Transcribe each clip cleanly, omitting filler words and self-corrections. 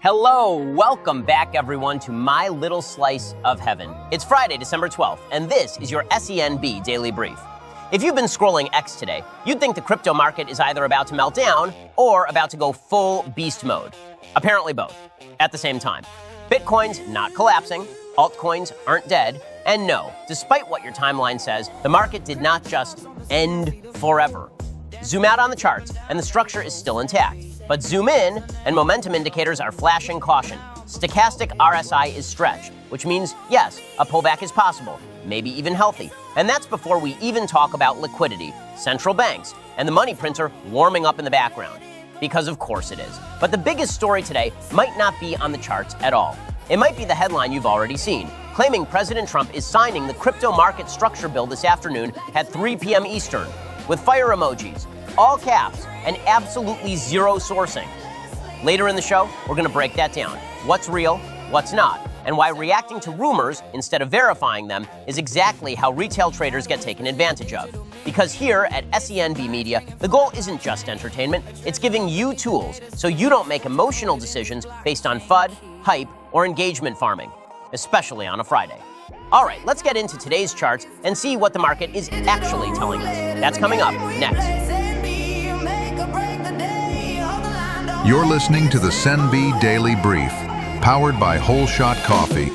Hello, welcome back everyone to my little slice of heaven. It's Friday, December 12th, and this is your SENB Daily Brief. If you've been scrolling X today, you'd think the crypto market is either about to melt down or about to go full beast mode. Apparently both, at the same time. Bitcoin's not collapsing, altcoins aren't dead, and no, despite what your timeline says, the market did not just end forever. Zoom out on the charts, and the structure is still intact. But zoom in, and momentum indicators are flashing caution. Stochastic RSI is stretched, which means, yes, a pullback is possible, maybe even healthy. And that's before we even talk about liquidity, central banks, and the money printer warming up in the background. Because of course it is. But the biggest story today might not be on the charts at all. It might be the headline you've already seen, claiming President Trump is signing the crypto market structure bill this afternoon at 3 p.m. Eastern, with fire emojis, all caps, and absolutely zero sourcing. Later in the show, we're going to break that down. What's real, what's not, and why reacting to rumors instead of verifying them is exactly how retail traders get taken advantage of. Because here at SENB Media, the goal isn't just entertainment, it's giving you tools so you don't make emotional decisions based on FUD, hype, or engagement farming, especially on a Friday. All right, let's get into today's charts and see what the market is actually telling us. That's coming up next. You're listening to the SENB Daily Brief, powered by Whole Shot Coffee.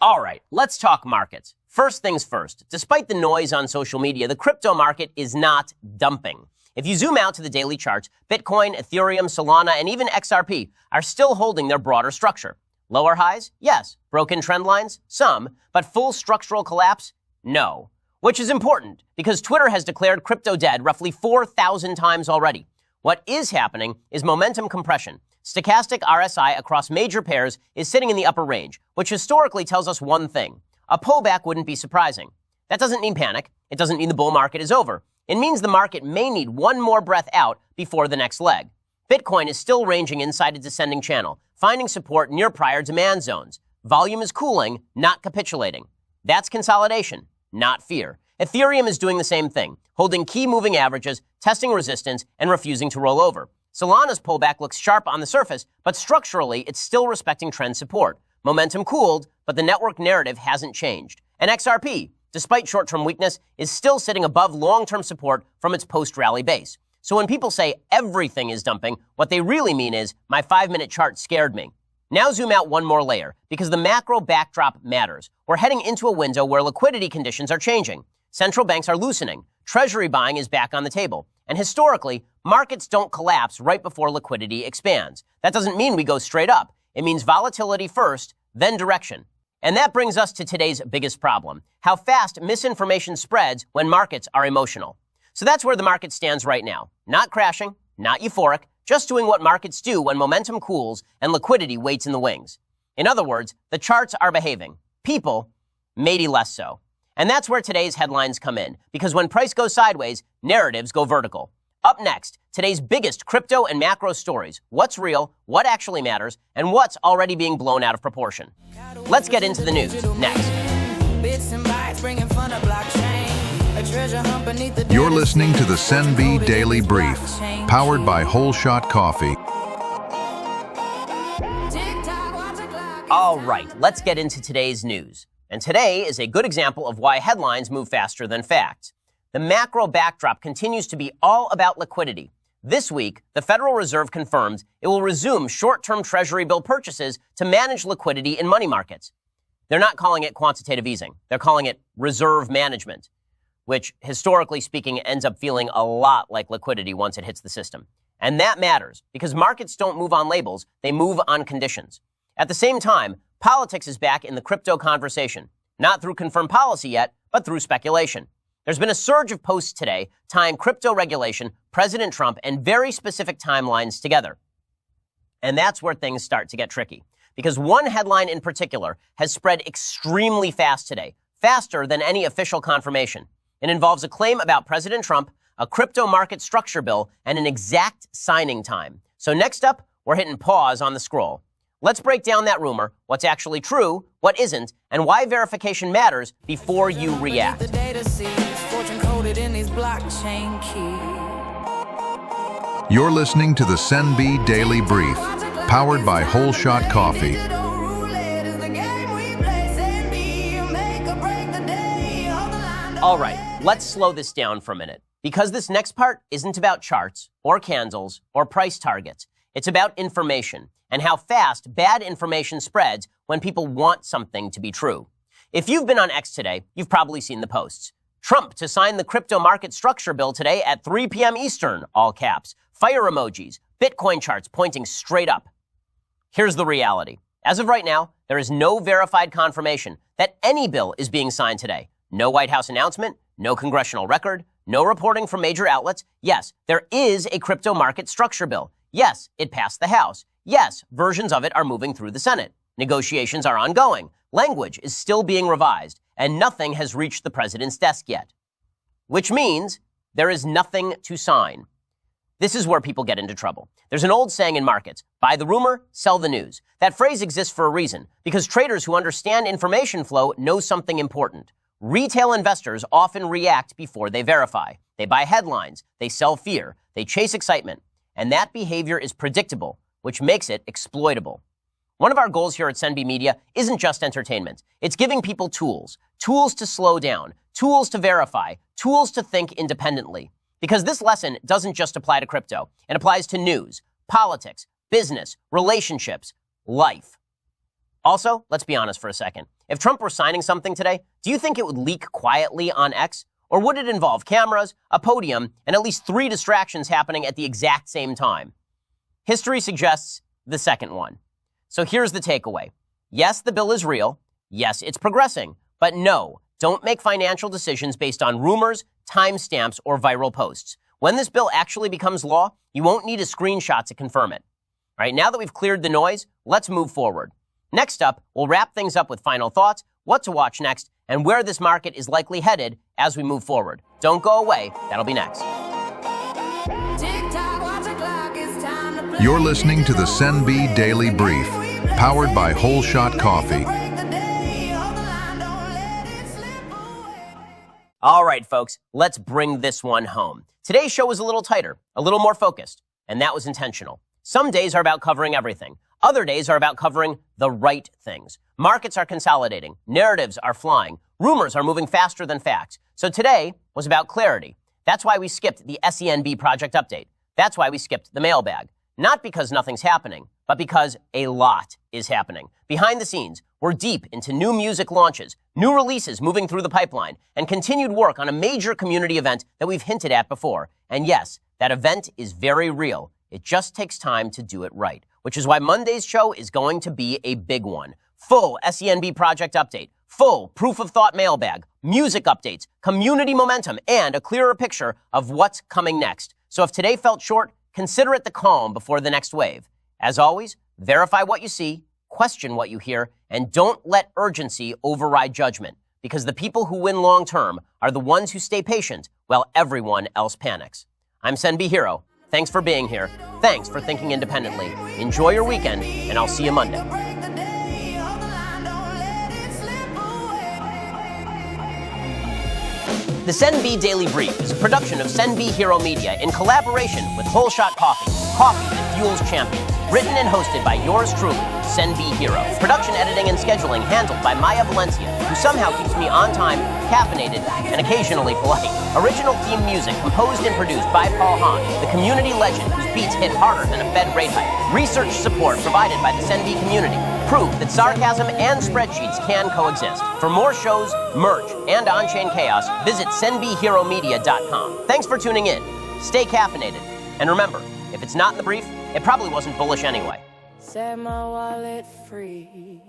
All right, let's talk markets. First things first, despite the noise on social media, the crypto market is not dumping. If you zoom out to the daily charts, Bitcoin, Ethereum, Solana, and even XRP are still holding their broader structure. Lower highs? Yes. Broken trend lines? Some. But full structural collapse? No. Which is important, because Twitter has declared crypto dead roughly 4,000 times already. What is happening is momentum compression. Stochastic RSI across major pairs is sitting in the upper range, which historically tells us one thing. A pullback wouldn't be surprising. That doesn't mean panic. It doesn't mean the bull market is over. It means the market may need one more breath out before the next leg. Bitcoin is still ranging inside a descending channel, finding support near prior demand zones. Volume is cooling, not capitulating. That's consolidation, not fear. Ethereum is doing the same thing, holding key moving averages, testing resistance, and refusing to roll over. Solana's pullback looks sharp on the surface, but structurally, it's still respecting trend support. Momentum cooled, but the network narrative hasn't changed. And XRP, despite short-term weakness, is still sitting above long-term support from its post-rally base. So when people say everything is dumping, what they really mean is, my 5-minute chart scared me. Now zoom out one more layer, because the macro backdrop matters. We're heading into a window where liquidity conditions are changing. Central banks are loosening. Treasury buying is back on the table. And historically, markets don't collapse right before liquidity expands. That doesn't mean we go straight up. It means volatility first, then direction. And that brings us to today's biggest problem, how fast misinformation spreads when markets are emotional. So that's where the market stands right now. Not crashing, not euphoric, just doing what markets do when momentum cools and liquidity waits in the wings. In other words, the charts are behaving. People, maybe less so. And that's where today's headlines come in, because when price goes sideways, narratives go vertical. Up next, today's biggest crypto and macro stories. What's real, what actually matters, and what's already being blown out of proportion. Let's get into the news next. You're listening to the SENB Daily Brief, powered by Whole Shot Coffee. All right, let's get into today's news. And today is a good example of why headlines move faster than facts. The macro backdrop continues to be all about liquidity. This week, the Federal Reserve confirms it will resume short-term Treasury bill purchases to manage liquidity in money markets. They're not calling it quantitative easing. They're calling it reserve management, which, historically speaking, ends up feeling a lot like liquidity once it hits the system. And that matters, because markets don't move on labels, they move on conditions. At the same time, politics is back in the crypto conversation, not through confirmed policy yet, but through speculation. There's been a surge of posts today tying crypto regulation, President Trump, and very specific timelines together. And that's where things start to get tricky, because one headline in particular has spread extremely fast today, faster than any official confirmation. It involves a claim about President Trump, a crypto market structure bill, and an exact signing time. So next up, we're hitting pause on the scroll. Let's break down that rumor, what's actually true, what isn't, and why verification matters before you react. You're listening to the SENB Daily Brief, powered by Whole Shot Coffee. All right, let's slow this down for a minute, because this next part isn't about charts or candles or price targets. It's about information and how fast bad information spreads when people want something to be true. If you've been on X today, you've probably seen the posts. Trump to sign the crypto market structure bill today at 3 p.m. Eastern, all caps. Fire emojis, Bitcoin charts pointing straight up. Here's the reality. As of right now, there is no verified confirmation that any bill is being signed today. No White House announcement, no congressional record, no reporting from major outlets. Yes, there is a crypto market structure bill. Yes, it passed the House. Yes, versions of it are moving through the Senate. Negotiations are ongoing. Language is still being revised, and nothing has reached the president's desk yet. Which means there is nothing to sign. This is where people get into trouble. There's an old saying in markets, buy the rumor, sell the news. That phrase exists for a reason, because traders who understand information flow know something important. Retail investors often react before they verify. They buy headlines, they sell fear, they chase excitement, and that behavior is predictable, which makes it exploitable. One of our goals here at SENB Media isn't just entertainment. It's giving people tools to slow down, tools to verify, tools to think independently. Because this lesson doesn't just apply to crypto. It applies to news, politics, business, relationships, life. Also, let's be honest for a second. If Trump were signing something today, do you think it would leak quietly on X? Or would it involve cameras, a podium, and at least 3 distractions happening at the exact same time? History suggests the second one. So here's the takeaway. Yes, the bill is real. Yes, it's progressing. But no, don't make financial decisions based on rumors, timestamps, or viral posts. When this bill actually becomes law, you won't need a screenshot to confirm it. All right, now that we've cleared the noise, let's move forward. Next up, we'll wrap things up with final thoughts, what to watch next, and where this market is likely headed as we move forward. Don't go away. That'll be next. You're listening to the SENB Daily Brief, powered by Whole Shot Coffee. All right, folks, let's bring this one home. Today's show was a little tighter, a little more focused, and that was intentional. Some days are about covering everything. Other days are about covering the right things. Markets are consolidating. Narratives are flying. Rumors are moving faster than facts. So today was about clarity. That's why we skipped the SENB project update. That's why we skipped the mailbag. Not because nothing's happening, but because a lot is happening. Behind the scenes, we're deep into new music launches, new releases moving through the pipeline, and continued work on a major community event that we've hinted at before. And yes, that event is very real. It just takes time to do it right, which is why Monday's show is going to be a big one. Full SENB project update, full proof of thought mailbag, music updates, community momentum, and a clearer picture of what's coming next. So if today felt short, consider it the calm before the next wave. As always, verify what you see, question what you hear, and don't let urgency override judgment, because the people who win long term are the ones who stay patient while everyone else panics. I'm Sen B'Hiro. Thanks for being here. Thanks for thinking independently. Enjoy your weekend, and I'll see you Monday. The SENB Daily Brief is a production of Sen B'Hiro Media in collaboration with Whole Shot Coffee, coffee that fuels champions. Written and hosted by yours truly, Sen B'Hiro. Production, editing, and scheduling handled by Maya Valencia, who somehow keeps me on time, caffeinated, and occasionally polite. Original theme music composed and produced by Paul Hahn, the community legend whose beats hit harder than a Fed rate hike. Research support provided by the SENB community. Proof that sarcasm and spreadsheets can coexist. For more shows, merch, and on-chain chaos, visit senbhiromedia.com. Thanks for tuning in. Stay caffeinated. And remember, if it's not in the brief, it probably wasn't bullish anyway. Set my wallet free.